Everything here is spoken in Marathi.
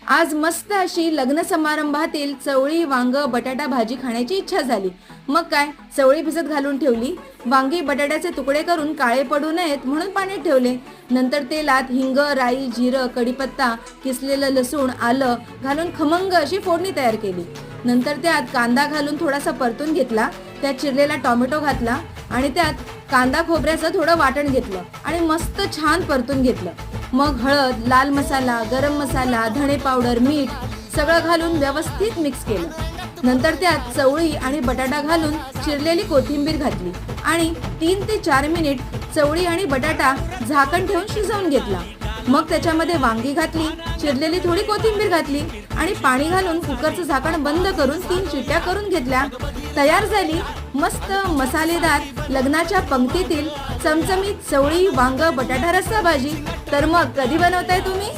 आज मस्त अशी लग्न समारंभातील चवळी वांग बटाटा भाजी खाण्याची इच्छा झाली। मग काय, चवळी भिजत घालून ठेवली, वांगी बटाट्याचे तुकडे करून काळे पडू नयेत म्हणून पाण्यात ठेवले। नंतर तेलात हिंग, राई, जिरं, कढीपत्ता, किसलेलं लसूण, आलं घालून खमंग अशी फोडणी तयार केली। नंतर त्यात कांदा घालून थोडासा परतून घेतला, त्यात चिरलेला टोमॅटो घातला आणि त्यात कांदा खोबऱ्याचं थोडं वाटण घेतलं आणि मस्त छान परतून घेतलं। मग हळद, लाल मसाला, गरम मसाला, धणे पावडर, मीठ सगळं घालून व्यवस्थित मिक्स केलं। नंतर त्यात चवळी आणि बटाटा घालून चिरलेली कोथिंबीर घातली आणि 3 ते 4 मिनिट चवळी आणि बटाटा झाकण ठेवून शिजवून घेतला। मग त्याच्यामध्ये वांगी घातली, चिरलेली थोडी कोथिंबीर घातली आणि पाणी घालून कुकरचं झाकण बंद करून 3 शिट्ट्या करून घेतल्या। तयार झाली मस्त मसालेदार लग्नाच्या पंक्तीतील चमचमीत चवळी वांग बटाटा रस्सा भाजी। तर मग कधी बनवताय तुम्ही?